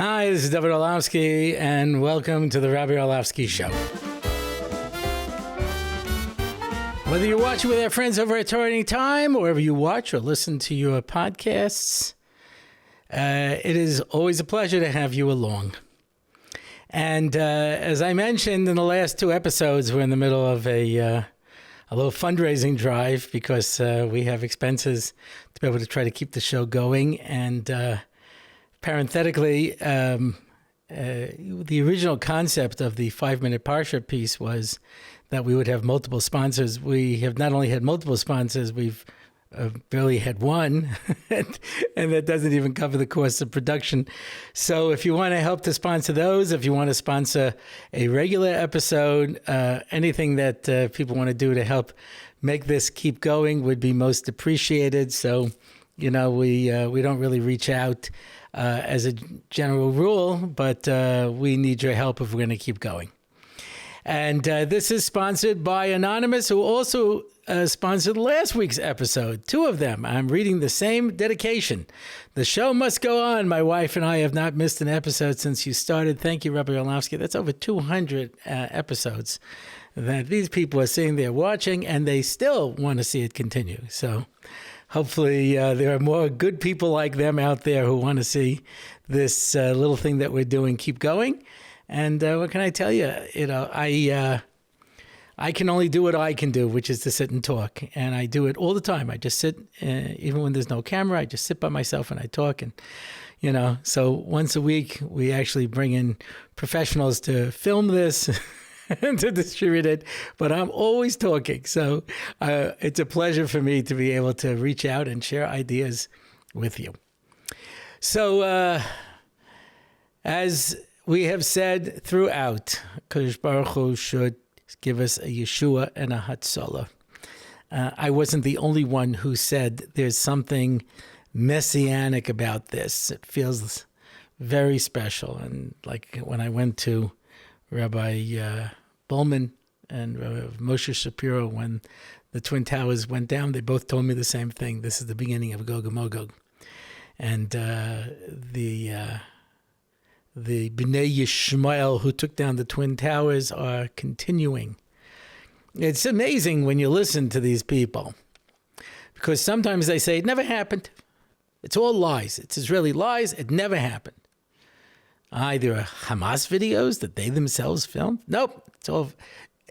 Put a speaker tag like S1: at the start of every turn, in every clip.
S1: Hi, this is Rabbi Orlofsky, and welcome to the Rabbi Orlofsky Show. Whether you're watching with our friends over at Torah Anytime, or wherever you watch or listen to your podcasts, it is always a pleasure to have you along. And as I mentioned in the last two episodes, we're in the middle of a little fundraising drive because we have expenses to be able to try to keep the show going. And parenthetically, the original concept of the 5-minute Parsha piece was that we would have multiple sponsors. We have not only had multiple sponsors, we've barely had one, and that doesn't even cover the cost of production. So if you want to help to sponsor those, if you want to sponsor a regular episode, anything that people want to do to help make this keep going would be most appreciated. So, we don't really reach out as a general rule, but we need your help if we're going to keep going. And this is sponsored by Anonymous, who also sponsored last week's episode. Two of them. I'm reading the same dedication. The show must go on. My wife and I have not missed an episode since you started. Thank you, Rabbi Orlofsky. That's over 200 episodes that these people are sitting there watching, and they still want to see it continue. So hopefully there are more good people like them out there who want to see this little thing that we're doing keep going. And what can I tell you? I can only do what I can do, which is to sit and talk. And I do it all the time. I just sit, even when there's no camera, I just sit by myself and I talk. And, so once a week, we actually bring in professionals to film this and to distribute it. But I'm always talking. So it's a pleasure for me to be able to reach out and share ideas with you. So as we have said throughout, Kadosh Baruch Hu should give us a Yeshua and a Hatzalah. I wasn't the only one who said there's something messianic about this. It feels very special. And like when I went to Rabbi Bowman and Rabbi Moshe Shapiro, when the Twin Towers went down, they both told me the same thing. This is the beginning of Gog and Magog. And the Bnei Yishmael who took down the Twin Towers are continuing. It's amazing when you listen to these people, because sometimes they say it never happened. It's all lies. It's Israeli lies. It never happened. There are Hamas videos that they themselves filmed. Nope. It's all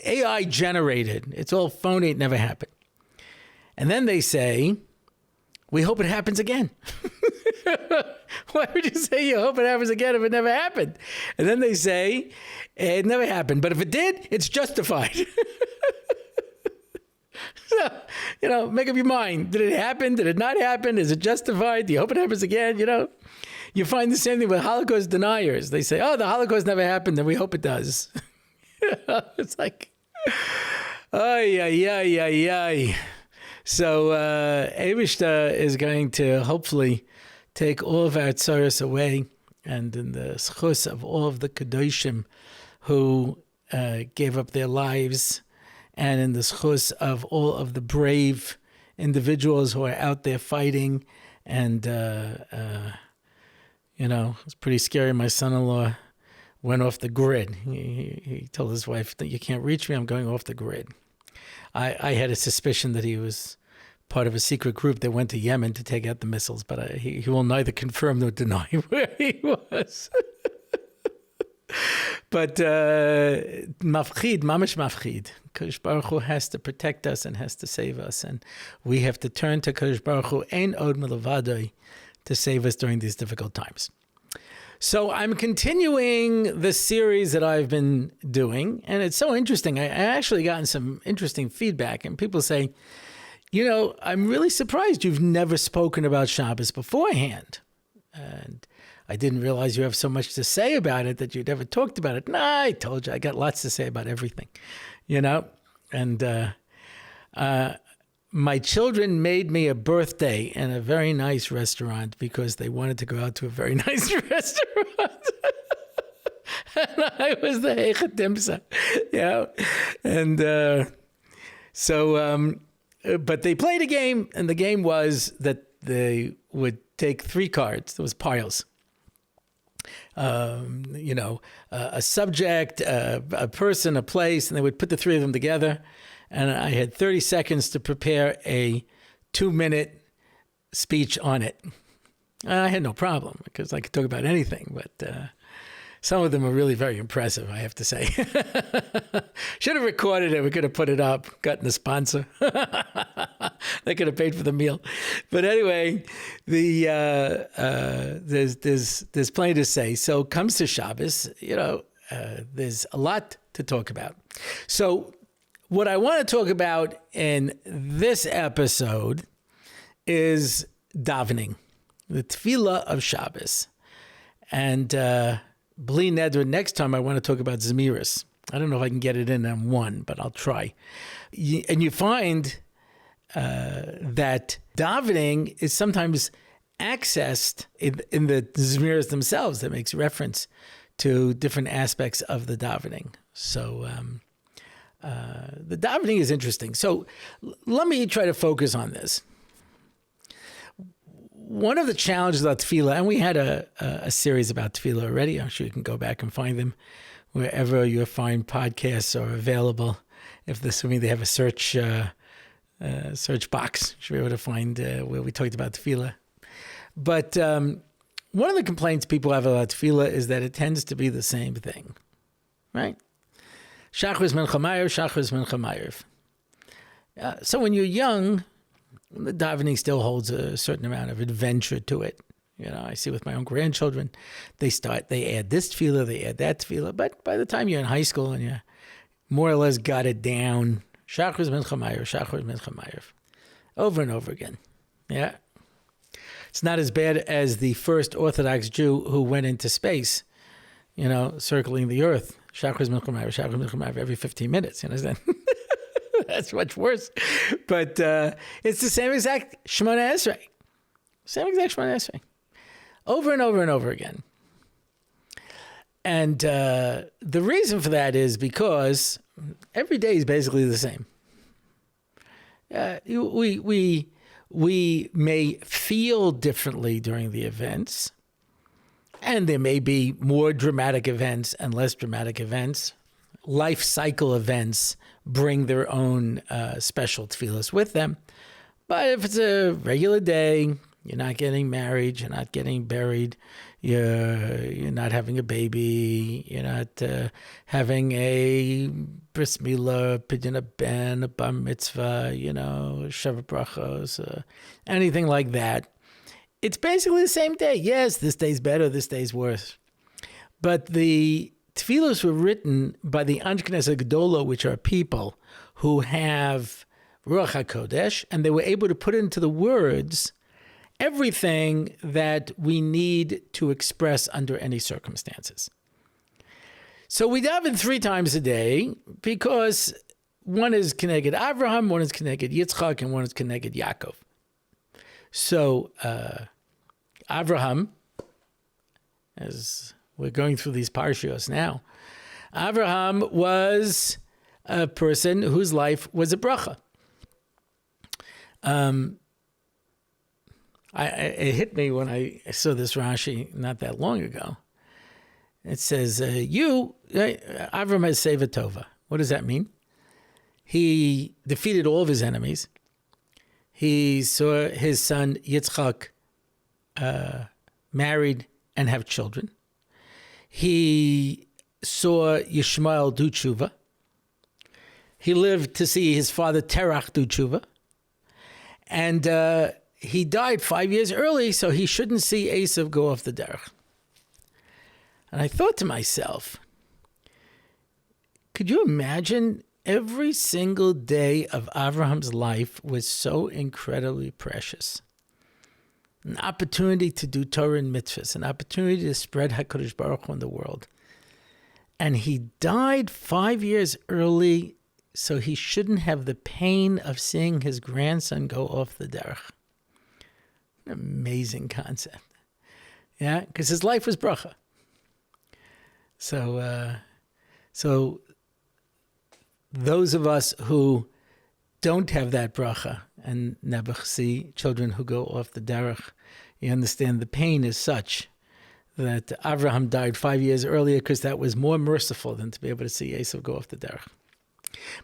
S1: AI generated. It's all phony. It never happened. And then they say, we hope it happens again. Why would you say you hope it happens again if it never happened? And then they say, it never happened. But if it did, it's justified. So, make up your mind. Did it happen? Did it not happen? Is it justified? Do you hope it happens again? You find the same thing with Holocaust deniers. They say, the Holocaust never happened, and we hope it does. It's like, ay. So Eibishter is going to hopefully take all of our tzaros away, and in the schus of all of the Kedoshim who gave up their lives, and in the schus of all of the brave individuals who are out there fighting. And, it's pretty scary. My son-in-law went off the grid. He told his wife that you can't reach me, I'm going off the grid. I had a suspicion that he was part of a secret group that went to Yemen to take out the missiles, but he will neither confirm nor deny where he was. But mafchid, mamish mafchid. Kadosh Baruch Hu has to protect us and has to save us, and we have to turn to Kadosh Baruch Hu ein od milavadoi to save us during these difficult times. So I'm continuing the series that I've been doing, and it's so interesting. I actually gotten some interesting feedback, and people say, I'm really surprised you've never spoken about Shabbos beforehand. And I didn't realize you have so much to say about it that you'd ever talked about it. Nah, I told you, I got lots to say about everything, And my children made me a birthday in a very nice restaurant because they wanted to go out to a very nice restaurant. And I was the Heichet Dimsa, And but they played a game, and the game was that they would take 3 cards. There was piles. a subject, a person, a place, and they would put the three of them together. And I had 30 seconds to prepare a 2-minute speech on it. I had no problem because I could talk about anything, but some of them are really very impressive, I have to say. Should have recorded it. We could have put it up, gotten a sponsor. They could have paid for the meal. But anyway, there's plenty to say. So comes to Shabbos, there's a lot to talk about. So what I want to talk about in this episode is davening, the Tefilah of Shabbos. And Bli Neder, next time I want to talk about shmiras. I don't know if I can get it in on one, but I'll try. And you find that davening is sometimes accessed in the shmiras themselves. That makes reference to different aspects of the davening. So the davening is interesting. So let me try to focus on this. One of the challenges about Tefilah, and we had a series about Tefilah already. I'm sure you can go back and find them wherever you find podcasts are available. If assuming they have a search box, you should be able to find where we talked about Tefilah. But one of the complaints people have about Tefilah is that it tends to be the same thing, right? Shachris Mincha Ma'ariv, Shachris Mincha Ma'ariv. So when you're young, the davening still holds a certain amount of adventure to it. I see with my own grandchildren, they add this tefillah, they add that tefillah. But by the time you're in high school and you more or less got it down, Shachris Mincha Ma'ariv, Shachris Mincha Ma'ariv, over and over again. Yeah. It's not as bad as the first Orthodox Jew who went into space, circling the earth. Shachris Mincha Ma'ariv, Shachris Mincha Ma'ariv every 15 minutes. You understand? That's much worse. But it's the same exact Shemona Esrei. Same exact Shemona Esrei. Over and over and over again. And the reason for that is because every day is basically the same. We may feel differently during the events. And there may be more dramatic events and less dramatic events. Life cycle events bring their own special tefillahs with them. But if it's a regular day, you're not getting married, you're not getting buried, you're not having a baby, you're not having a bris milah, pidyon ben, a bar mitzvah, sheva brachos, anything like that. It's basically the same day. Yes, this day's better, this day's worse. But the tefillahs were written by the Anshe Knesset Gedolah, which are people who have Ruach HaKodesh, and they were able to put into the words everything that we need to express under any circumstances. So we daven 3 times a day because one is Keneged Avraham, one is Keneged Yitzchak, and one is Keneged Yaakov. So Avraham, as we're going through these parshios now, Avraham was a person whose life was a bracha. It hit me when I saw this Rashi not that long ago. It says, Avraham has Seva Tova. What does that mean? He defeated all of his enemies. He saw his son Yitzchak married and have children. He saw Yishmael do tshuva. He lived to see his father Terach do tshuva. And he died 5 years early, so he shouldn't see Esav go off the derech. And I thought to myself, could you imagine every single day of Avraham's life was so incredibly precious? An opportunity to do Torah and mitzvahs, an opportunity to spread HaKadosh Baruch Hu in the world. And he died 5 years early, so he shouldn't have the pain of seeing his grandson go off the derech. An amazing concept. Yeah, because his life was bracha. So those of us who don't have that bracha and never see children who go off the derech, you understand the pain is such that Avraham died 5 years earlier because that was more merciful than to be able to see Esav go off the derech.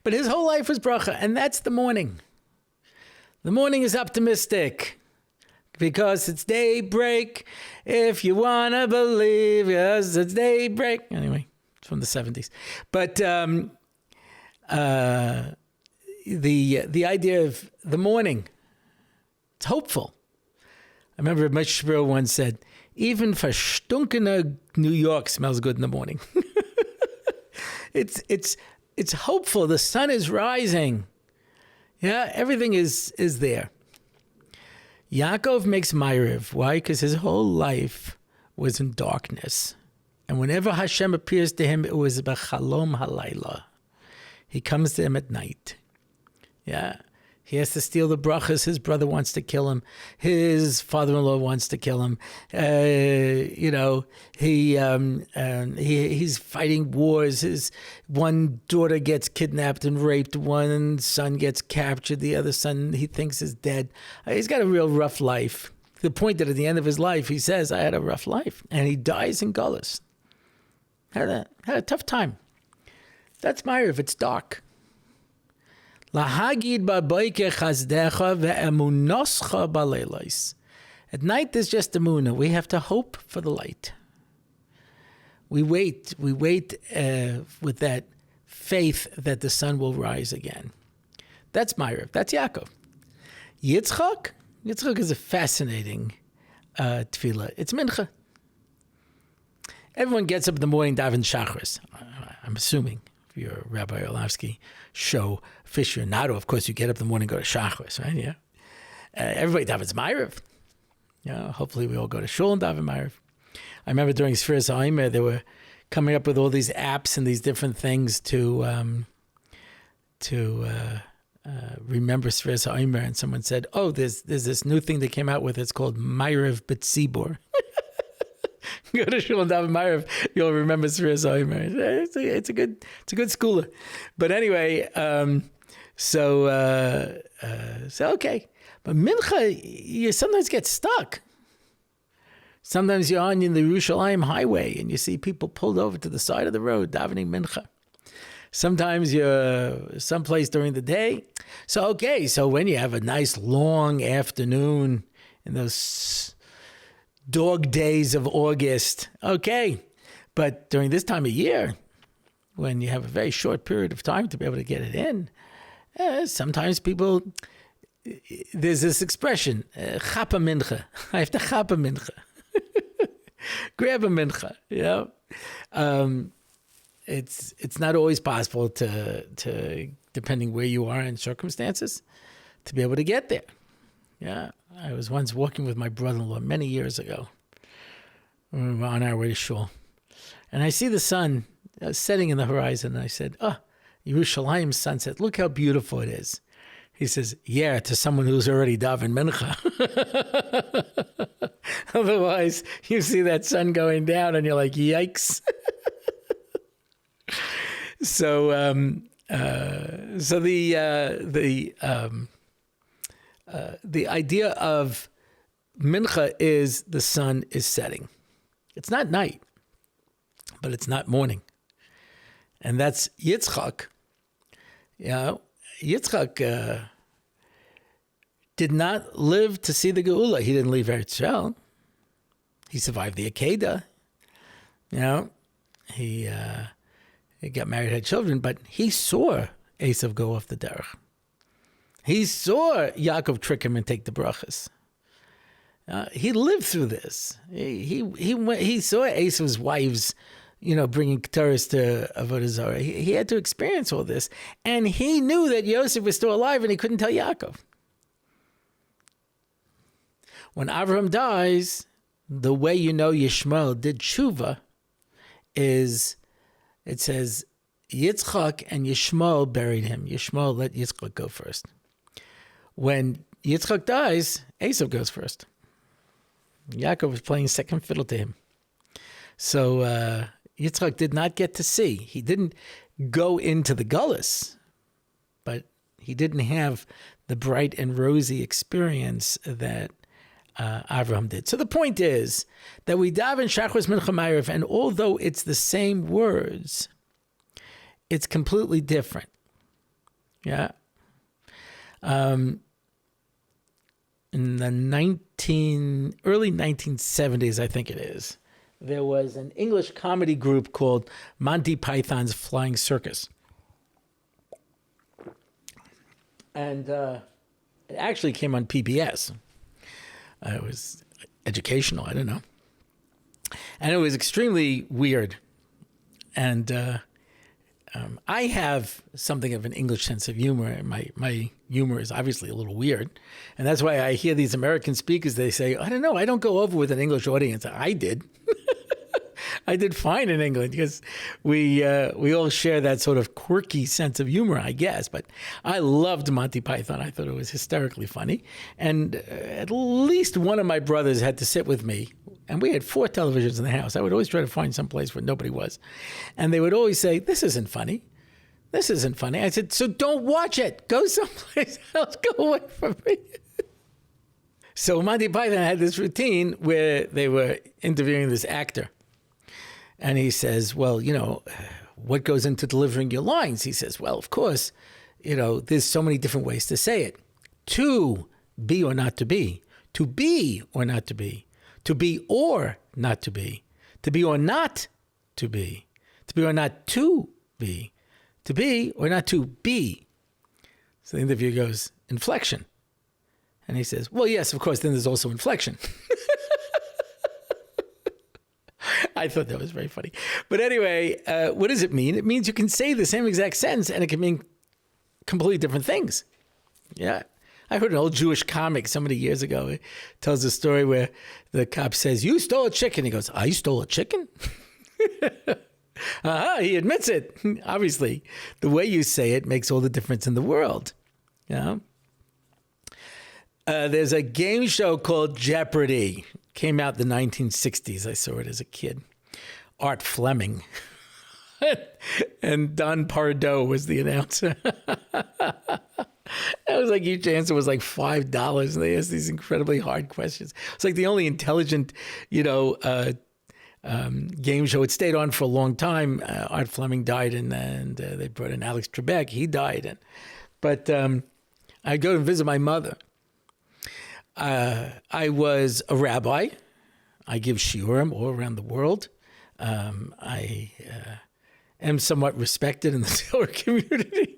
S1: But his whole life was bracha, and that's the morning. The morning is optimistic because it's daybreak. If you want to believe, yes, it's daybreak. Anyway, it's from the 70s. But the idea of the morning, it's hopeful. I remember Moshe Shapiro once said, even verstunkene New York smells good in the morning. It's hopeful. The sun is rising. Yeah, everything is there. Yaakov makes Ma'ariv. Why? Because his whole life was in darkness. And whenever Hashem appears to him, it was b'chalom halayla. He comes to him at night. Yeah. He has to steal the brachas. His brother wants to kill him. His father-in-law wants to kill him. He's fighting wars. His one daughter gets kidnapped and raped. One son gets captured. The other son he thinks is dead. He's got a real rough life. To the point that at the end of his life, he says, I had a rough life. And he dies in Gullus. Had a tough time. That's Ma'ariv. It's dark. At night, there's just the moon. We have to hope for the light. We wait with that faith that the sun will rise again. That's Ma'ariv. That's Yaakov. Yitzchak is a fascinating tefillah. It's mincha. Everyone gets up in the morning, daven shachris. I'm assuming. Your Rabbi Orlofsky show Fisher and Nato, of course, you get up in the morning and go to Shachris, right? Yeah. Everybody davens Ma'ariv. Yeah. Hopefully we all go to Shul and daven Ma'ariv. I remember during shmiras Ha'omer, they were coming up with all these apps and these different things to remember shmiras Ha'omer, and someone said, "Oh, there's this new thing they came out with. It's called Ma'ariv B'tzibor." Go to Shul and daven Ma'ariv, you'll remember shmiras Ha'omer. It's a good schooler. But anyway, so okay. But mincha, you sometimes get stuck. Sometimes you're on the Yerushalayim highway and you see people pulled over to the side of the road davening mincha. Sometimes you're someplace during the day. So when you have a nice long afternoon in those dog days of August, okay. But during this time of year, when you have a very short period of time to be able to get it in, sometimes people, there's this expression, chapa mincha. I have to chapa mincha. Grab a mincha, you know. It's not always possible to depending where you are in circumstances, to be able to get there. Yeah, I was once walking with my brother-in-law many years ago. We were on our way to shul, and I see the sun setting in the horizon, and I said, Yerushalayim sunset, look how beautiful it is. He says, yeah, to someone who's already daven mincha. Otherwise, you see that sun going down, and you're like, yikes. So the idea of mincha is the sun is setting. It's not night, but it's not morning. And that's Yitzchak. You know, Yitzchak did not live to see the Geula. He didn't leave Eretz Yisrael. He survived the Akedah. You know, he got married, had children, but he saw Esav go off the derech. He saw Yaakov trick him and take the brachas. He lived through this. He saw Esav's wives, bringing Keteris to Avodah Zarah. He had to experience all this, and he knew that Yosef was still alive, and he couldn't tell Yaakov. When Avraham dies, the way Yishmael did tshuva is, it says, Yitzchak and Yishmael buried him. Yishmael let Yitzchak go first. When Yitzchak dies, Esav goes first. Yaakov was playing second fiddle to him. So Yitzchak did not get to see. He didn't go into the gullus, but he didn't have the bright and rosy experience that Avraham did. So the point is that we daven Shachris Mincha Ma'ariv, and although it's the same words, it's completely different. Yeah. In the early 1970s, I think it is, there was an English comedy group called Monty Python's Flying Circus. And it actually came on PBS. It was educational, I don't know. And it was extremely weird. And I have something of an English sense of humor, and my humor is obviously a little weird. And that's why I hear these American speakers, they say, I don't know, I don't go over with an English audience. I did. I did fine in England because we all share that sort of quirky sense of humor, I guess. But I loved Monty Python. I thought it was hysterically funny. And at least one of my brothers had to sit with me. And we had 4 televisions in the house. I would always try to find some place where nobody was. And they would always say, this isn't funny. This isn't funny. I said, so don't watch it. Go someplace else. Go away from me. So Monty Python had this routine where they were interviewing this actor. And he says, well, what goes into delivering your lines? He says, well, of course, there's so many different ways to say it. To be or not to be. To be or not to be. To be or not to be. To be or not to be. To be or not to be. To be or not to be. So the interviewer goes, inflection. And he says, well, yes, of course, then there's also inflection. I thought that was very funny. But anyway, what does it mean? It means you can say the same exact sentence and it can mean completely different things. Yeah. I heard an old Jewish comic so many years ago. It tells a story where the cop says, you stole a chicken. He goes, I stole a chicken? He admits it. Obviously, the way you say it makes all the difference in the world. There's a game show called Jeopardy! Came out in the 1960s. I saw it as a kid. Art Fleming. And Don Pardo was the announcer. It was like each answer was like $5, and they asked these incredibly hard questions. It's like the only intelligent, game show. It stayed on for a long time. Art Fleming died, and they brought in Alex Trebek. He died, but I go and visit my mother. I was a rabbi. I give shiurim all around the world. I am somewhat respected in the Torah community.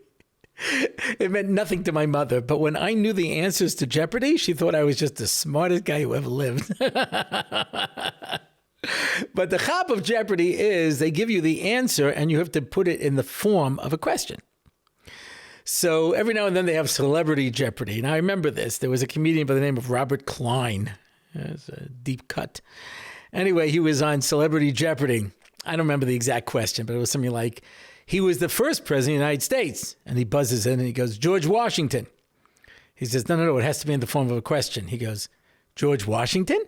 S1: It meant nothing to my mother, but when I knew the answers to Jeopardy, she thought I was just the smartest guy who ever lived. But the chap of Jeopardy is they give you the answer and you have to put it in the form of a question. So every now and then they have Celebrity Jeopardy. Now I remember this. There was a comedian by the name of Robert Klein. It's a deep cut. Anyway, he was on Celebrity Jeopardy. I don't remember the exact question, but it was something like, he was the first president of the United States. And he buzzes in and he goes, George Washington. He says, no, it has to be in the form of a question. He goes, George Washington?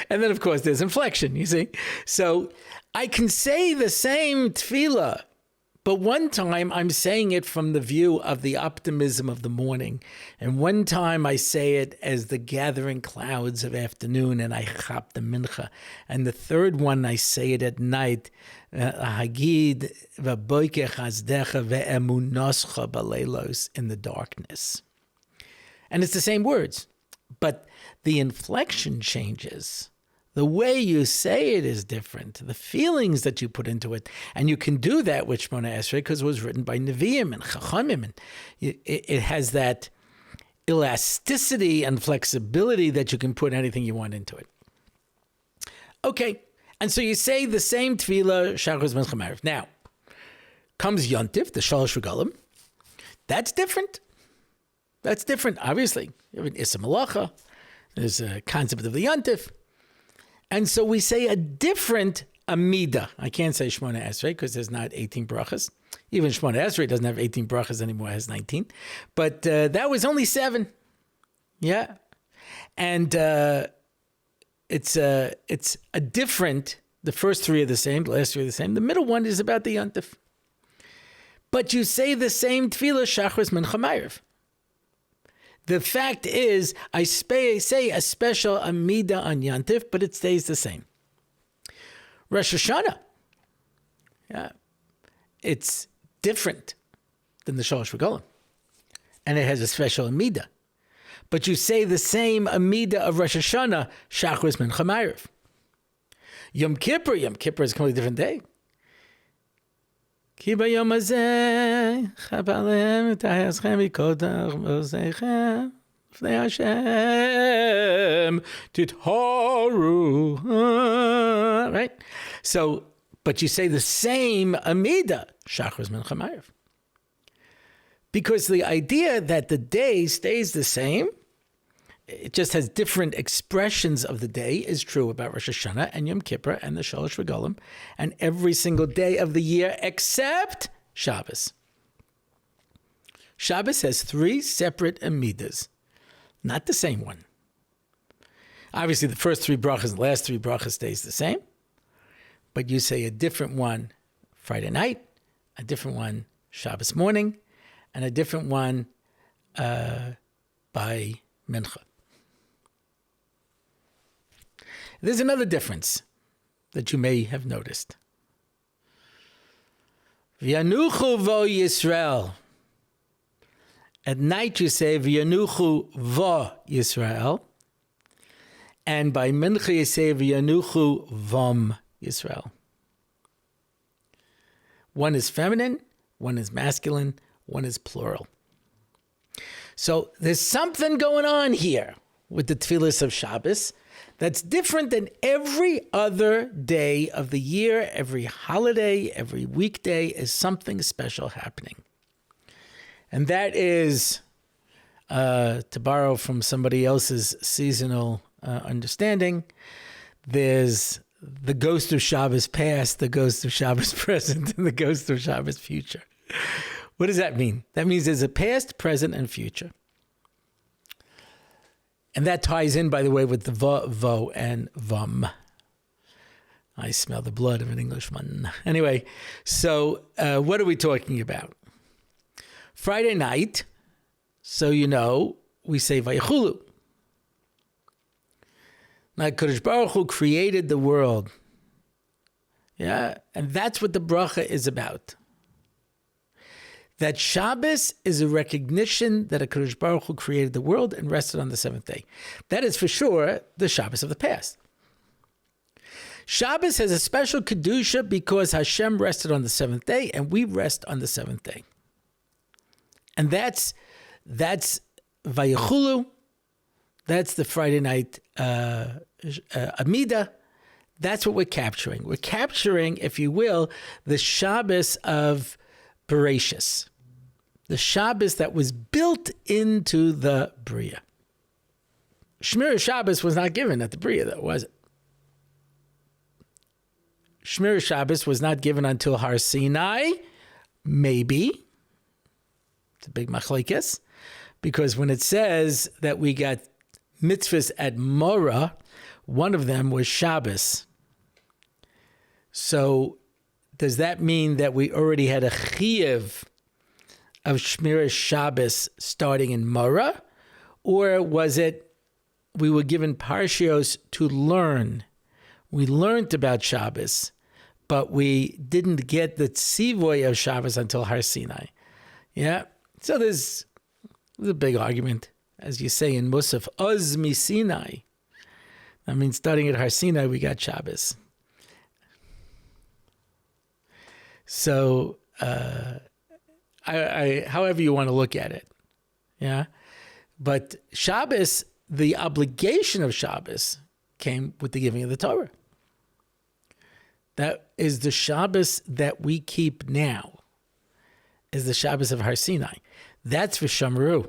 S1: And then, of course, there's inflection, you see. So I can say the same tefillah, but one time I'm saying it from the view of the optimism of the morning. And one time I say it as the gathering clouds of afternoon and I chap the mincha. And the third one I say it at night, Hagid v'boike chazdecha ve'emunoscha b'leilos, in the darkness. And it's the same words, but the inflection changes. The way you say it is different. The feelings that you put into it. And you can do that with Shmona Esrei because it was written by Nevi'im and Chachamim. And it has that elasticity and flexibility that you can put anything you want into it. Okay. And so you say the same tefillah, Shachos Mincha Ma'ariv. Now, comes Yontif, the Shalosh Regalim. That's different. That's different, obviously. You have an Issa Malacha. There's a concept of the Yontif. And so we say a different Amida. I can't say Shmona Esrei because there's not 18 brachas. Even Shmona Esrei doesn't have 18 brachas anymore, it has 19. But that was only 7. Yeah. And it's a different, the first 3 are the same, the last 3 are the same. The middle one is about the Yontif. But you say the same tefillah, Shachris Mincha Ma'ariv. The fact is, I say a special Amida on Yantif, but it stays the same. Rosh Hashanah, it's different than the Shalosh Regolim, and it has a special Amida. But you say the same Amida of Rosh Hashanah, Shachris Mincha Ma'ariv. Yom Kippur is a completely different day. Ki bayom hazeh chapalem v'tayaschem v'kodach v'oseichem v'nei Hashem titharu. Right? So, but you say the same Amida, Shachris Mincha Ma'ariv. Because the idea that the day stays the same, it just has different expressions of the day, is true about Rosh Hashanah and Yom Kippur and the Shalosh Regolim and every single day of the year except Shabbos. Shabbos has 3 separate Amidas, not the same one. Obviously, the first 3 brachas and the last 3 brachas stays the same, but you say a different one Friday night, a different one Shabbos morning, and a different one by Mincha. There's another difference that you may have noticed. V'yanuchu vo Yisrael. At night you say V'yanuchu vo Yisrael. And by Mincha you say V'yanuchu vom Yisrael. One is feminine, one is masculine, one is plural. So there's something going on here with the Tefilah of Shabbos that's different than every other day of the year. Every holiday, every weekday is something special happening. And that is, to borrow from somebody else's seasonal understanding, there's the ghost of Shabbos past, the ghost of Shabbos present, and the ghost of Shabbos future. What does that mean? That means there's a past, present, and future. And that ties in, by the way, with the vo, and vom. I smell the blood of an Englishman. Anyway, so what are we talking about? Friday night, so you know, we say Vayechulu. Now, Kadosh Baruch Hu created the world. Yeah, and that's what the bracha is about. That Shabbos is a recognition that HaKadosh Baruch Hu created the world and rested on the 7th day. That is for sure the Shabbos of the past. Shabbos has a special Kedusha because Hashem rested on the 7th day and we rest on the 7th day. And that's Vayechulu, that's the Friday night Amida. That's what we're capturing. We're capturing, if you will, the Shabbos of Bereshis, the Shabbos that was built into the Bria. Shmiras Shabbos was not given at the Bria, though, was it? Shmiras Shabbos was not given until Har Sinai, maybe. It's a big machlekes, because when it says that we got mitzvahs at Morah, one of them was Shabbos. So does that mean that we already had a chiyuv of Shmiras Shabbos starting in Morah? Or was it we were given parshios to learn? We learned about Shabbos, but we didn't get the tzivoy of Shabbos until Har Sinai. Yeah? So there's a big argument. As you say in Musaf, Oz mi Sinai. I mean, starting at Har Sinai, we got Shabbos. So, however you want to look at it, yeah. But Shabbos, the obligation of Shabbos came with the giving of the Torah. That is the Shabbos that we keep now, is the Shabbos of Har Sinai. That's V'shamru.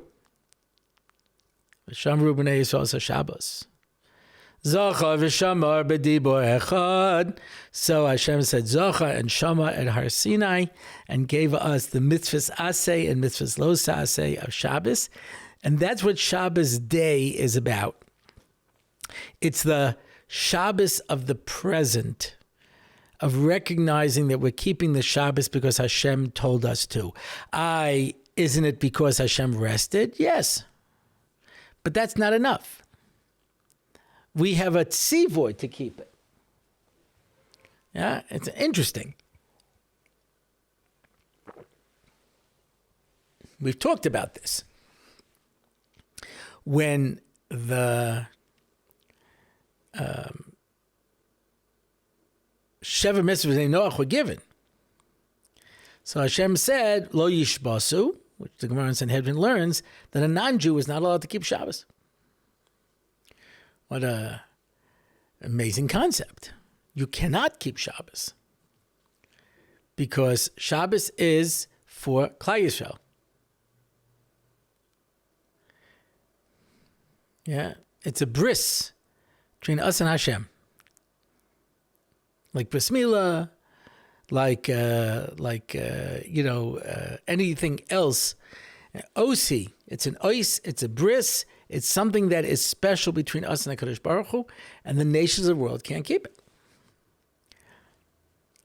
S1: V'shamru b'nei Yisrael Shabbos. Zacha v'shamar b'dibor echad. So Hashem said Zacha and Shama at Har Sinai and gave us the mitzvahs aseh and mitzvahs lo aseh of Shabbos. And that's what Shabbos day is about. It's the Shabbos of the present, of recognizing that we're keeping the Shabbos because Hashem told us to. Isn't it because Hashem rested? Yes. But that's not enough. We have a tzivor to keep it. Yeah, it's interesting. We've talked about this. When the Sheva mitzvahs in Noach were given, so Hashem said, Lo yishbasu, which the Gemara in Sanhedrin learns, that a non-Jew is not allowed to keep Shabbos. What a amazing concept. You cannot keep Shabbos because Shabbos is for Klal Yisrael. Yeah, it's a bris between us and Hashem. Like bris milah, like anything else. Osi, it's an ois, it's a bris, it's something that is special between us and HaKadosh Baruch Hu, and the nations of the world can't keep it.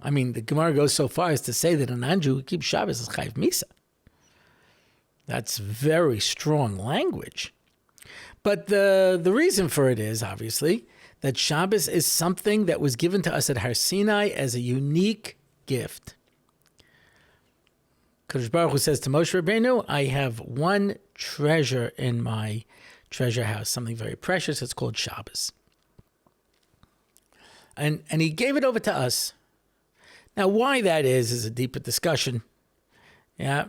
S1: I mean, the Gemara goes so far as to say that a non-Jew who keeps Shabbos is chayiv misa. That's very strong language. But the reason for it is, obviously, that Shabbos is something that was given to us at Har Sinai as a unique gift. Kadosh Baruch Hu says to Moshe Rabbeinu, I have one treasure in my treasure house, something very precious. It's called Shabbos. And he gave it over to us. Now, why that is a deeper discussion. Yeah.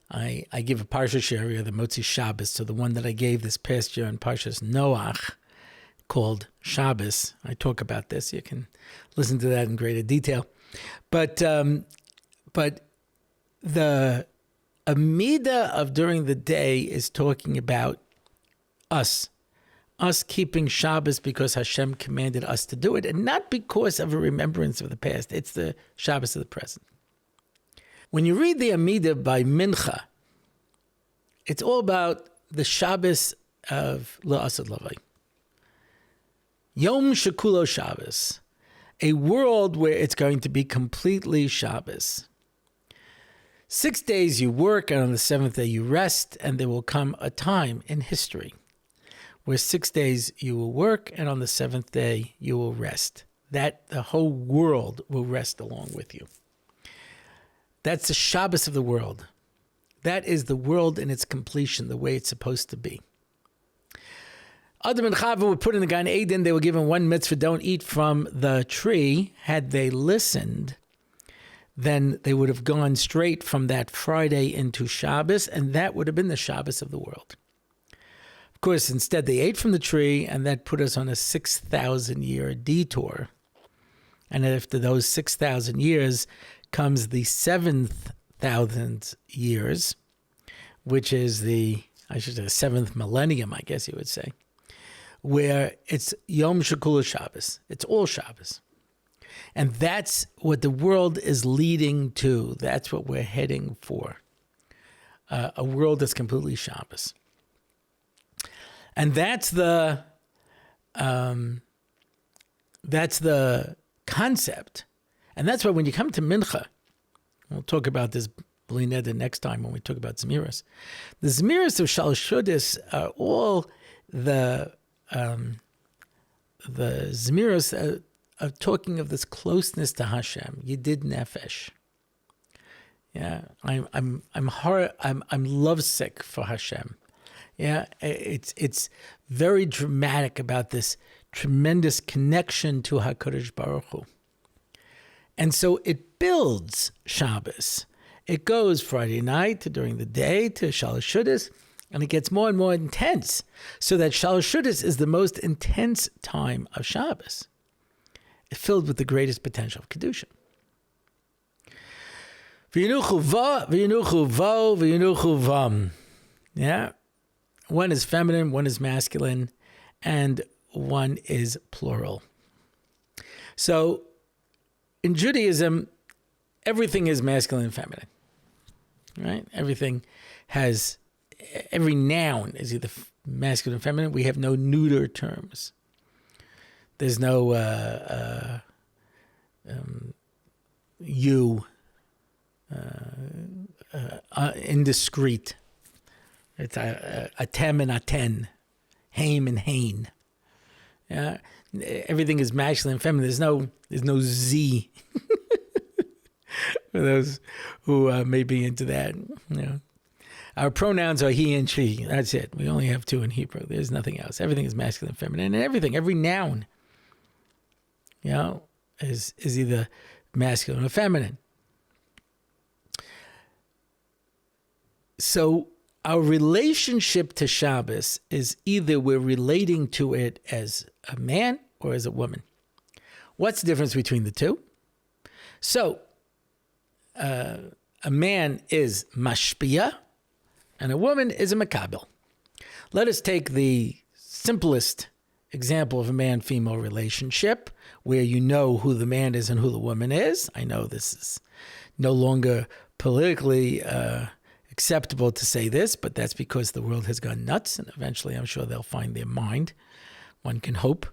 S1: I give a Parsha Sharia, the Motzi Shabbos, to the one that I gave this past year in Parshas Noach, called Shabbos. I talk about this. You can listen to that in greater detail. But the Amida of during the day is talking about us keeping Shabbos because Hashem commanded us to do it, and not because of a remembrance of the past. It's the Shabbos of the present. When you read the Amida by Mincha, it's all about the Shabbos of La'asad Lavai. Yom Shekulo Shabbos, a world where it's going to be completely Shabbos. 6 days you work, and on the seventh day you rest, and there will come a time in history where 6 days you will work, and on the seventh day you will rest. That the whole world will rest along with you. That's the Shabbos of the world. That is the world in its completion, the way it's supposed to be. Adam and Chava were put in the Gan Eden. They were given one mitzvah, don't eat from the tree. Had they listened, then they would have gone straight from that Friday into Shabbos, and that would have been the Shabbos of the world. Of course, instead they ate from the tree, and that put us on a 6,000-year detour. And after those 6,000 years comes the 7,000 years, which is the seventh millennium, I guess you would say, where it's Yom Shekulo Shabbos. It's all Shabbos. And that's what the world is leading to. That's what we're heading for. A world that's completely Shabbos. And that's the concept. And that's why when you come to Mincha, we'll talk about this Bli Neder next time when we talk about Zmiras. The Zmiras of Shalosh Shudas are all the Zmiras of talking of this closeness to Hashem. Yedid Nefesh. Yeah, I'm lovesick for Hashem. Yeah, it's very dramatic about this tremendous connection to HaKadosh Baruch Hu. And so it builds Shabbos. It goes Friday night to during the day to Shalosh Shudas, and it gets more and more intense, so that Shalosh Shudas is the most intense time of Shabbos. It's filled with the greatest potential of Kedusha. V'yinuchu va, v'yinuchu vo, v'yinuchu vam. Yeah? One is feminine, one is masculine, and one is plural. So, in Judaism, everything is masculine and feminine, right? Every noun is either masculine or feminine. We have no neuter terms. There's no you, indiscreet, It's a tem and a ten, haim and hain. Yeah, everything is masculine and feminine. There's no Z. For those who may be into that, Our pronouns are he and she. That's it. We only have two in Hebrew. There's nothing else. Everything is masculine and feminine. And every noun, is either masculine or feminine. So our relationship to Shabbos is either we're relating to it as a man or as a woman. What's the difference between the two? So a man is mashpia and a woman is a makabel. Let us take the simplest example of a man-female relationship where you know who the man is and who the woman is. I know this is no longer politically acceptable to say this, but that's because the world has gone nuts, and eventually I'm sure they'll find their mind. One can hope.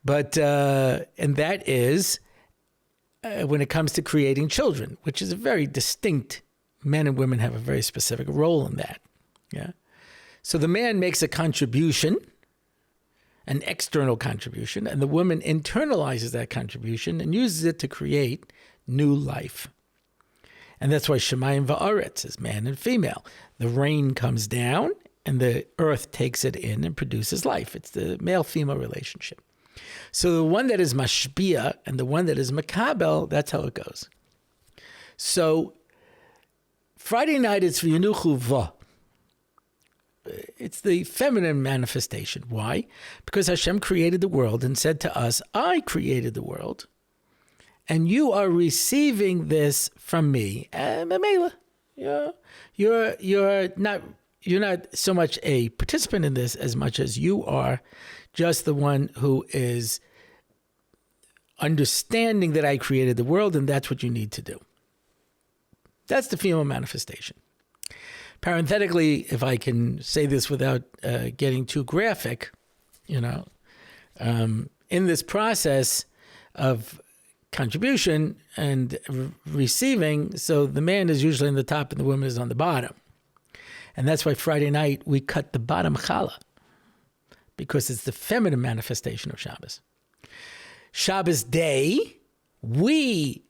S1: But, and that is when it comes to creating children, which is a very distinct, men and women have a very specific role in that. Yeah. So the man makes a contribution, an external contribution, and the woman internalizes that contribution and uses it to create new life. And that's why Shemayim va'aretz is man and female. The rain comes down and the earth takes it in and produces life. It's the male-female relationship. So the one that is mashpia and the one that is makabel, that's how it goes. So Friday night is v'yanuchu va. It's the feminine manifestation. Why? Because Hashem created the world and said to us, I created the world, and you are receiving this from me. Mamela, you're not so much a participant in this as much as you are just the one who is understanding that I created the world, and that's what you need to do. That's the female manifestation. Parenthetically, if I can say this without getting too graphic, in this process of contribution and receiving, so the man is usually on the top and the woman is on the bottom. And that's why Friday night we cut the bottom challah, because it's the feminine manifestation of Shabbos. Shabbos day, we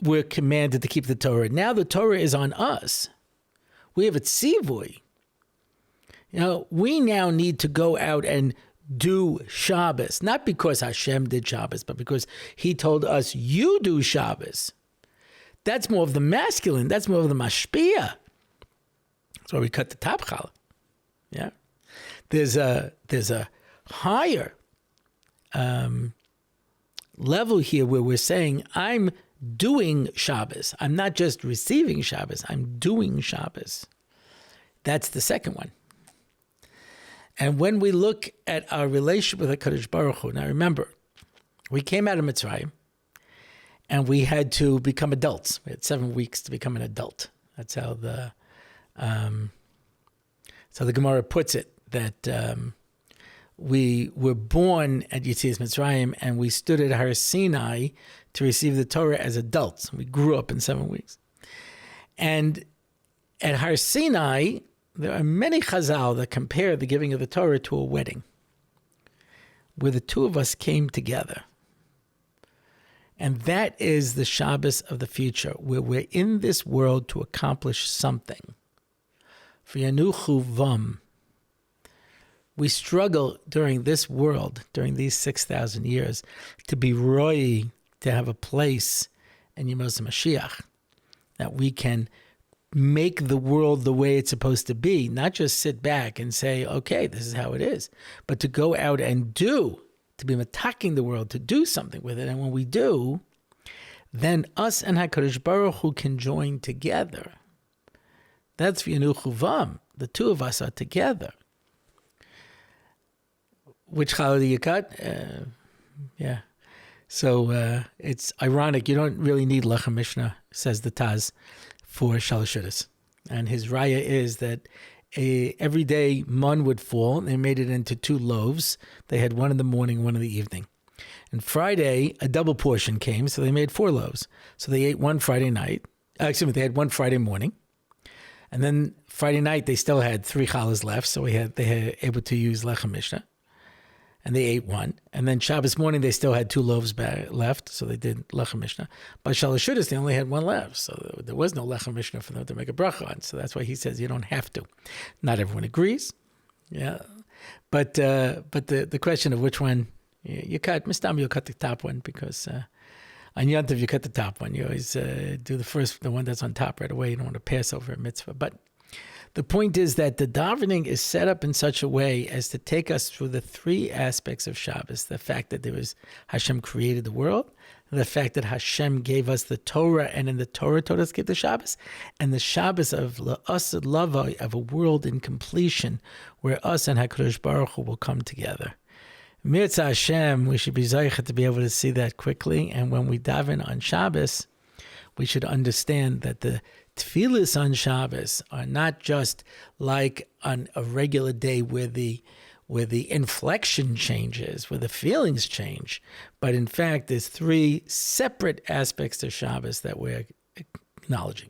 S1: were commanded to keep the Torah. Now the Torah is on us. We have a tzivui. We now need to go out and do Shabbos, not because Hashem did Shabbos, but because He told us, you do Shabbos. That's more of the masculine. That's more of the mashpia. That's why we cut the top challah. Yeah, there's a higher level here where we're saying, I'm doing Shabbos. I'm not just receiving Shabbos. I'm doing Shabbos. That's the second one. And when we look at our relationship with HaKadosh Baruch Hu, now remember, we came out of Mitzrayim and we had to become adults. We had 7 weeks to become an adult. That's how the Gemara puts it, that we were born at Yetzias Mitzrayim and we stood at Har Sinai to receive the Torah as adults. We grew up in 7 weeks. And at Har Sinai, there are many chazal that compare the giving of the Torah to a wedding, where the two of us came together. And that is the Shabbos of the future, where we're in this world to accomplish something. V'yanuchu vam. We struggle during this world, during these 6,000 years, to be roi, to have a place in Yemos Mashiach, that we can make the world the way it's supposed to be, not just sit back and say, okay, this is how it is, but to go out and do, to be attacking the world, to do something with it. And when we do, then us and HaKadosh Baruch Hu can join together. That's V'yanuchu vam. The two of us are together. Which challah do you cut? Yeah. So it's ironic. You don't really need Lechem Mishnah, says the Taz, for Shalosh Shudas. And his raya is that every day mun would fall. They made it into 2 loaves. They had one in the morning, one in the evening. And Friday, a double portion came, so they made 4 loaves. So they ate one Friday night. They had one Friday morning. And then Friday night, they still had 3 challahs left, so they had able to use lechem mishnah. And they ate 1. And then Shabbos morning, they still had 2 loaves left, so they did lechem mishnah. By Shalosh Shudas, they only had 1 left, so there was no lechem mishnah for them to make a bracha on. So that's why he says you don't have to. Not everyone agrees, yeah. But the question of which one you cut, Mistam, you'll cut the top one, because on Yontiv you cut the top one. You always do the one that's on top right away. You don't want to pass over a mitzvah. But the point is that the davening is set up in such a way as to take us through the 3 aspects of Shabbos: the fact that Hashem created the world, the fact that Hashem gave us the Torah, and in the Torah told us to keep the Shabbos, and the Shabbos of La'asad Lavai, of a world in completion, where us and HaKadosh Baruch Hu will come together. Mitzvah Hashem, we should be zayich to be able to see that quickly, and when we daven on Shabbos, we should understand that the tefillas on Shabbos are not just like on a regular day where the inflection changes, where the feelings change, but in fact there's 3 separate aspects to Shabbos that we're acknowledging.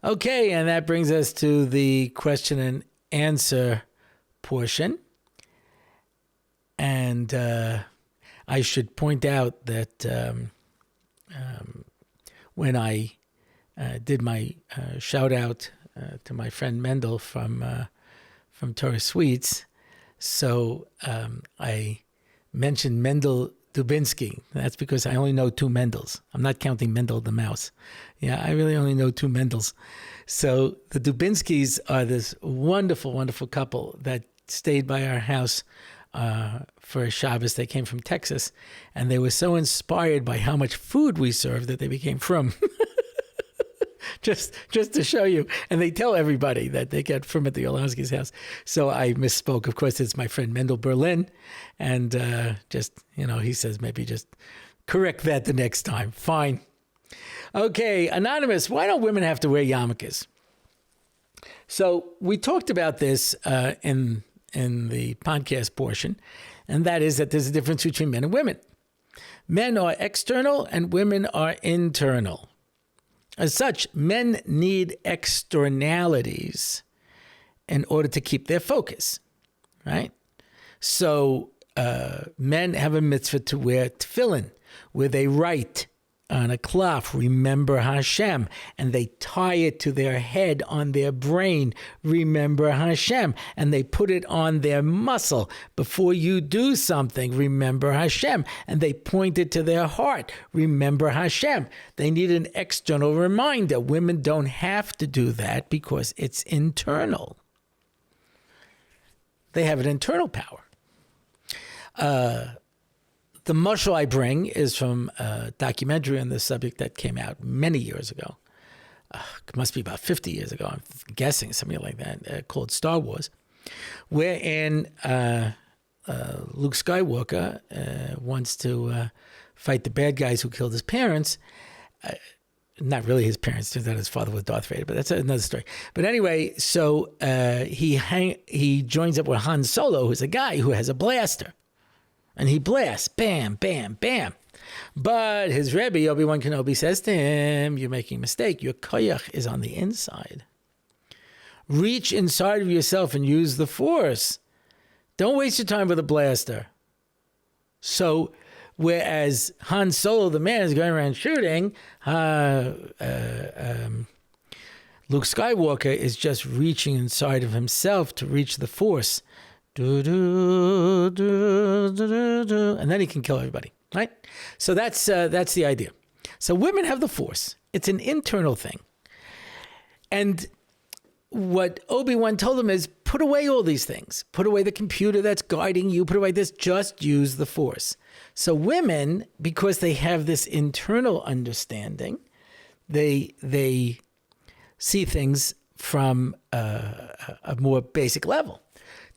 S1: Okay, and that brings us to the question and answer portion. And I should point out that when I did my shout out to my friend Mendel from Torah Sweets, so I mentioned Mendel Dubinsky. That's because I only know 2 Mendels. I'm not counting Mendel the mouse. Yeah, I really only know 2 Mendels. So the Dubinskys are this wonderful, wonderful couple that stayed by our house for a Shabbos. They came from Texas, and they were so inspired by how much food we served that they became frum. just to show you. And they tell everybody that they get frum at the Orlofsky's house. So I misspoke. Of course, it's my friend Mendel Berlin. And he says maybe just correct that the next time. Fine. Okay, Anonymous, why don't women have to wear yarmulkes? So we talked about this in the podcast portion, and that is that there's a difference between men and women. Men are external and women are internal. As such, men need externalities in order to keep their focus, right? So men have a mitzvah to wear tefillin, where they write on a cloth, remember Hashem, and they tie it to their head on their brain, remember Hashem, and they put it on their muscle. Before you do something, remember Hashem, and they point it to their heart, remember Hashem. They need an external reminder. Women don't have to do that because it's internal. They have an internal power. The mashal I bring is from a documentary on this subject that came out many years ago. It must be about 50 years ago, I'm guessing, something like that, called Star Wars, wherein Luke Skywalker wants to fight the bad guys who killed his parents. Not really his parents, turns out his father was Darth Vader, but that's another story. But anyway, so he joins up with Han Solo, who's a guy who has a blaster. And he blasts, bam, bam, bam. But his Rebbe, Obi-Wan Kenobi, says to him, you're making a mistake. Your koyach is on the inside. Reach inside of yourself and use the force. Don't waste your time with a blaster. So, whereas Han Solo, the man, is going around shooting, Luke Skywalker is just reaching inside of himself to reach the force. And then he can kill everybody, right? So that's the idea. So women have the force. It's an internal thing. And what Obi-Wan told them is, put away all these things. Put away the computer that's guiding you. Put away this. Just use the force. So women, because they have this internal understanding, they see things from a more basic level.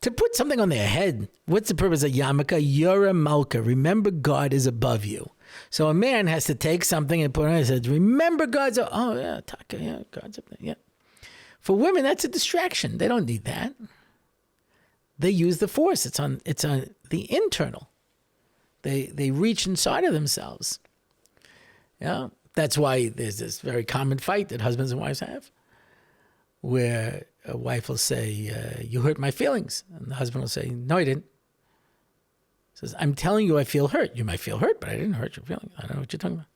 S1: To put something on their head, what's the purpose of yarmulke? Yarmulke. Remember God is above you. So a man has to take something and put it on his head. Remember God's taka, God's up there, yeah. For women, that's a distraction. They don't need that. They use the force. It's on the internal. They reach inside of themselves. Yeah. That's why there's this very common fight that husbands and wives have. where a wife will say, you hurt my feelings. And the husband will say, no, I didn't. He says, I'm telling you I feel hurt. You might feel hurt, but I didn't hurt your feelings. I don't know what you're talking about.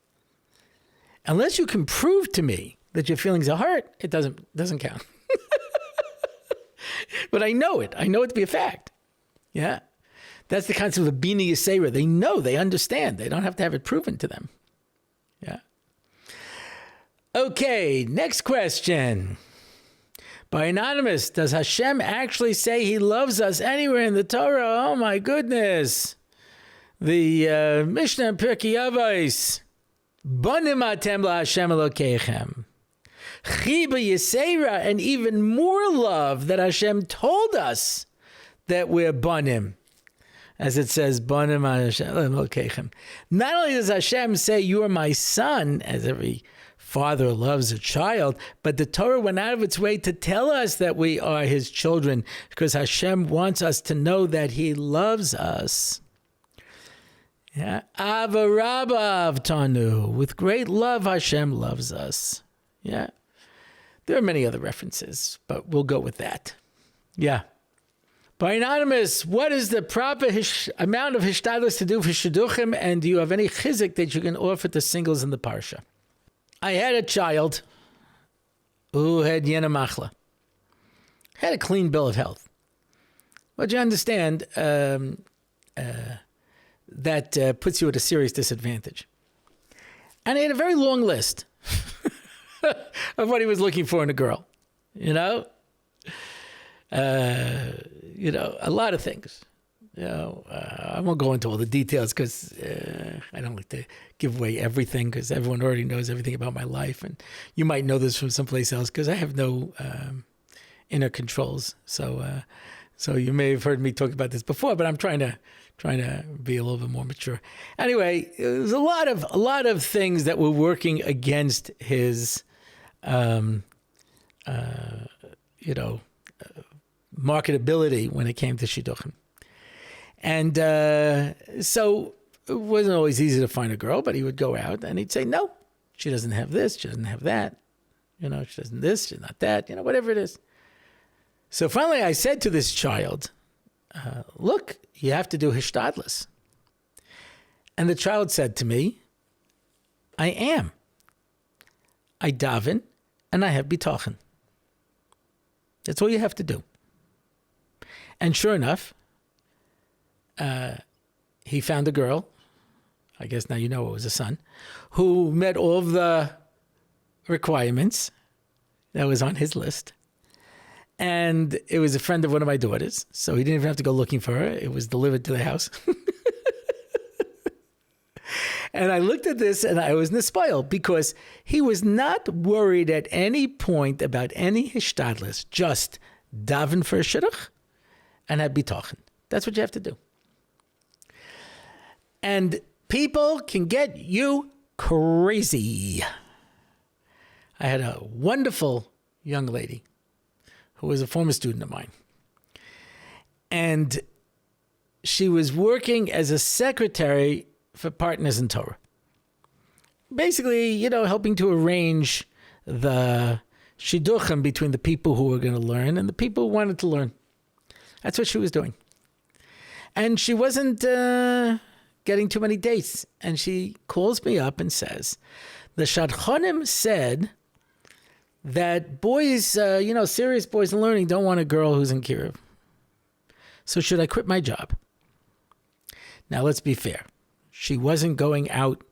S1: Unless you can prove to me that your feelings are hurt, it doesn't count. But I know it. I know it to be a fact. Yeah. That's the concept of Bina Yisera. They know, they understand. They don't have to have it proven to them. Yeah. Okay, next question. By Anonymous, does Hashem actually say he loves us anywhere in the Torah? Oh my goodness. The Mishnah in Pirkei Avos. Bonim atem la'Hashem Elokeichem. Chiba Yisera, and even more love that Hashem told us that we're bonim. As it says, bonim Hashem Elokeichem. Not only does Hashem say, you are my son, as every father loves a child, but the Torah went out of its way to tell us that we are his children, because Hashem wants us to know that he loves us. Yeah. Avarabav Tanu. With great love, Hashem loves us. Yeah. There are many other references, but we'll go with that. Yeah. By Anonymous, what is the proper amount of Hishtadlus to do for Shidduchim, and do you have any chizik that you can offer to singles in the Parsha? I had a child who had Yena Machla. Had a clean bill of health. But you understand, that puts you at a serious disadvantage. And he had a very long list of what he was looking for in a girl. A lot of things. I won't go into all the details because I don't like to give away everything, because everyone already knows everything about my life. And you might know this from someplace else, because I have no inner controls. So you may have heard me talk about this before, but I'm trying to be a little bit more mature. Anyway, there's a lot of things that were working against his, marketability when it came to Shidduchim. And so it wasn't always easy to find a girl, but he would go out and he'd say, no, she doesn't have this, she doesn't have that. She doesn't this, she's not that, whatever it is. So finally I said to this child, look, you have to do Hishtadlus. And the child said to me, I am. I daven and I have bitachon. That's all you have to do. And sure enough, he found a girl, I guess now you know it was a son, who met all of the requirements that was on his list. And it was a friend of one of my daughters, so he didn't even have to go looking for her. It was delivered to the house. And I looked at this and I was nespoiled, because he was not worried at any point about any hishtadlus, just daven for a shidduch and have bitachon. That's what you have to do. And people can get you crazy. I had a wonderful young lady who was a former student of mine. And she was working as a secretary for Partners in Torah. Basically, helping to arrange the shidduchim between the people who were going to learn and the people who wanted to learn. That's what she was doing. And she wasn't getting too many dates. And she calls me up and says, the Shadchanim said that boys, serious boys in learning don't want a girl who's in Kiruv. So should I quit my job? Now, let's be fair. She wasn't going out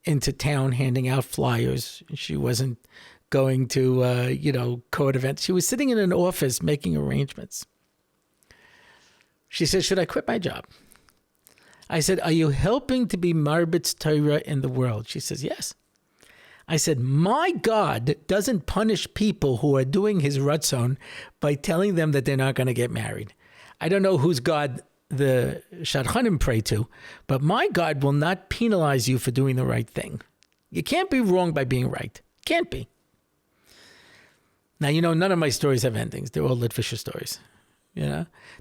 S1: into town handing out flyers. She wasn't going to, court events. She was sitting in an office making arrangements. She said, should I quit my job? I said, are you helping to be Marbitz Torah in the world? She says, yes. I said, my God doesn't punish people who are doing his Ratzon by telling them that they're not going to get married. I don't know whose God the Shadchanim pray to, but my God will not penalize you for doing the right thing. You can't be wrong by being right. Can't be. Now, none of my stories have endings. They're all Litvisher stories.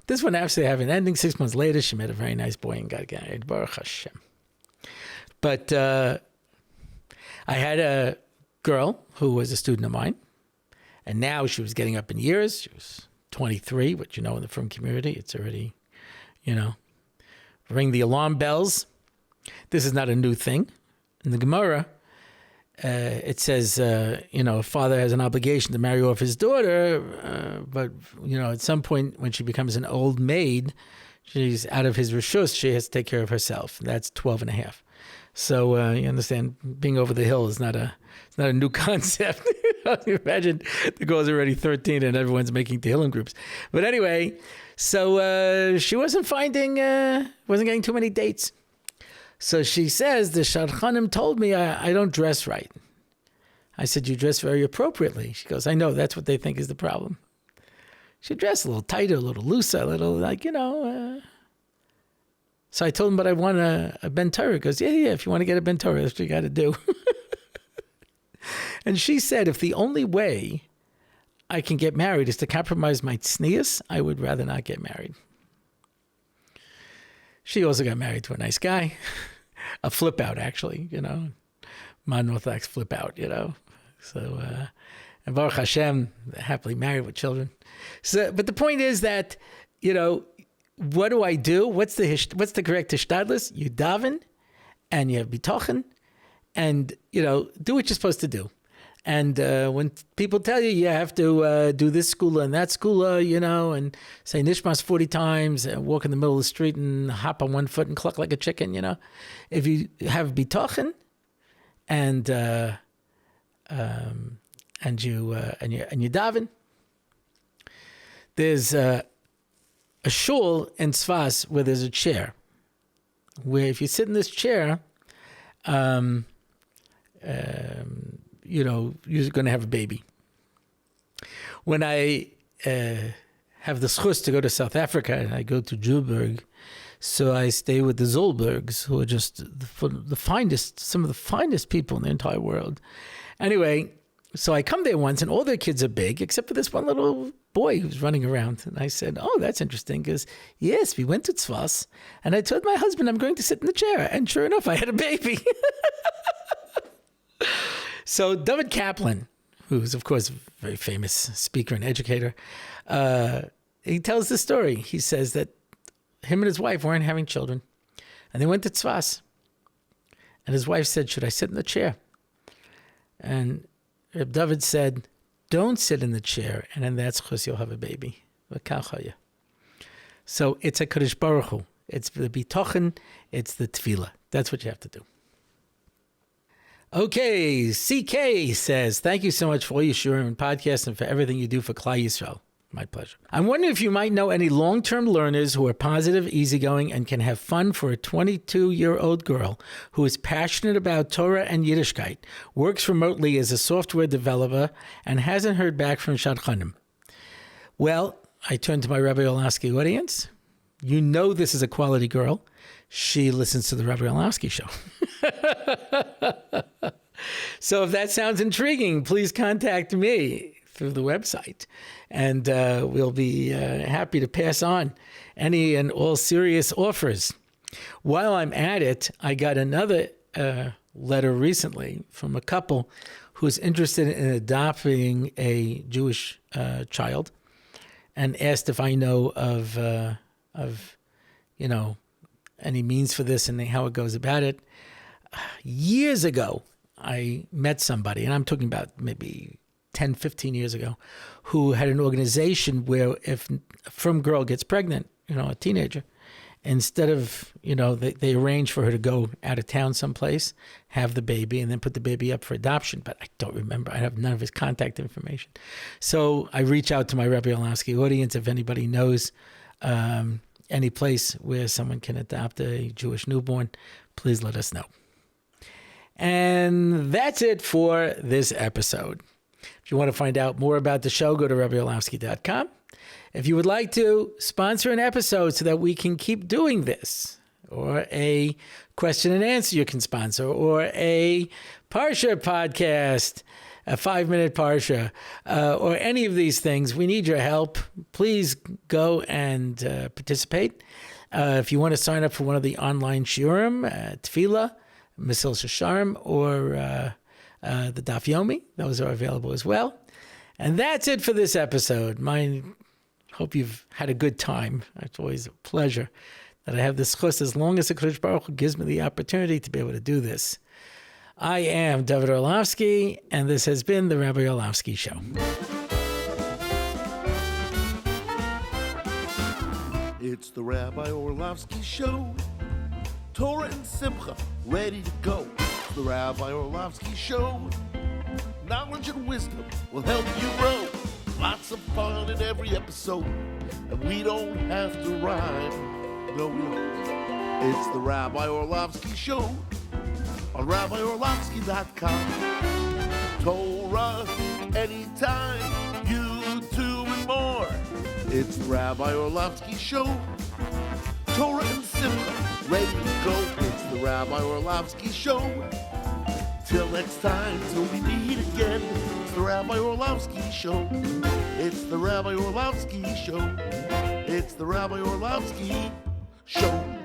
S1: This one actually have an ending. 6 months later, she met a very nice boy and got married. Baruch Hashem. But I had a girl who was a student of mine, And now she was getting up in years. She was 23, which, in the frum community, it's already, ring the alarm bells. This is not a new thing. In the Gemara, it says, a father has an obligation to marry off his daughter, but, at some point when she becomes an old maid, she's out of his reshus, she has to take care of herself. That's 12 and a half. So you understand, being over the hill is not a new concept. You imagine the girl's already 13 and everyone's making Tehillim groups. But anyway, so she wasn't getting too many dates. So she says, the Shadchanim told me I don't dress right. I said, you dress very appropriately. She goes, I know, that's what they think is the problem. She dressed a little tighter, a little looser, a little So I told him, but I want a Ben Torah. He goes, yeah, if you want to get a Ben Torah, that's what you got to do. And she said, if the only way I can get married is to compromise my tznius, I would rather not get married. She also got married to a nice guy, a flip out, actually, modern Orthodox flip out, So, and Baruch Hashem, happily married with children. So, but the point is that, what do I do? What's the correct Hishtadlus? You daven, and you have bitochen, and, do what you're supposed to do. And when people tell you have to do this skula and that skula, and say nishmas 40 times and walk in the middle of the street and hop on one foot and cluck like a chicken, if you have bitochen and you daven, there's a shul in Tzfas where there's a chair, where if you sit in this chair, you're going to have a baby. When I have the schus to go to South Africa, and I go to Joburg, so I stay with the Zolbergs, who are just the finest, some of the finest people in the entire world. Anyway, so I come there once, and all their kids are big, except for this one little boy who's running around. And I said, oh, that's interesting, because, yes, we went to Tzfas, and I told my husband I'm going to sit in the chair, and sure enough, I had a baby. So Dovid Kaplan, who's, of course, a very famous speaker and educator, he tells the story. He says that him and his wife weren't having children, and they went to Tzfas. And his wife said, should I sit in the chair? And Reb Dovid said, don't sit in the chair, and in that schus you'll have a baby. So it's a Kodesh Baruch Hu. It's the bitochen, it's the tefilah. That's what you have to do. Okay, CK says, thank you so much for all your shiurim and podcasts and for everything you do for Klal Yisrael. My pleasure. I'm wondering if you might know any long-term learners who are positive, easygoing, and can have fun for a 22-year-old girl who is passionate about Torah and Yiddishkeit, works remotely as a software developer, and hasn't heard back from Shadchanim. Well, I turn to my Rabbi Orlofsky audience. You know this is a quality girl. She listens to the Rabbi Orlofsky show. So if that sounds intriguing, please contact me through the website, and we'll be happy to pass on any and all serious offers. While I'm at it, I got another letter recently from a couple who's interested in adopting a Jewish child, and asked if I know of any means for this and how it goes about it. Years ago, I met somebody, and I'm talking about maybe 10, 15 years ago, who had an organization where if a frum girl gets pregnant, a teenager, instead of, they arrange for her to go out of town someplace, have the baby, and then put the baby up for adoption. But I don't remember. I have none of his contact information. So I reach out to my Rabbi Orlofsky audience. If anybody knows any place where someone can adopt a Jewish newborn, please let us know. And that's it for this episode. If you want to find out more about the show, go to RabbiOrlofsky.com. If you would like to sponsor an episode so that we can keep doing this, or a question and answer you can sponsor, or a Parsha podcast, a 5-minute Parsha, or any of these things, we need your help. Please go and participate. If you want to sign up for one of the online shiurim, Tefilah, Mesil Shasharm, or the Daf Yomi, those are available as well. And that's it for this episode. Hope you've had a good time. It's always a pleasure that I have this chus as long as the Kadosh Baruch Hu gives me the opportunity to be able to do this. I am Rabbi Orlofsky, and this has been the Rabbi Orlofsky Show.
S2: It's the Rabbi Orlofsky Show. Torah and Simcha, ready to go. It's the Rabbi Orlofsky Show. Knowledge and wisdom will help you grow. Lots of fun in every episode, and we don't have to rhyme. No, we don't. It's the Rabbi Orlofsky Show on RabbiOrlofsky.com. Torah anytime, YouTube and more. It's the Rabbi Orlofsky Show. Torah and Simcha, ready to go. It's the Rabbi Orlofsky Show. Till next time, till we meet again. It's the Rabbi Orlofsky Show. It's the Rabbi Orlofsky Show. It's the Rabbi Orlofsky Show.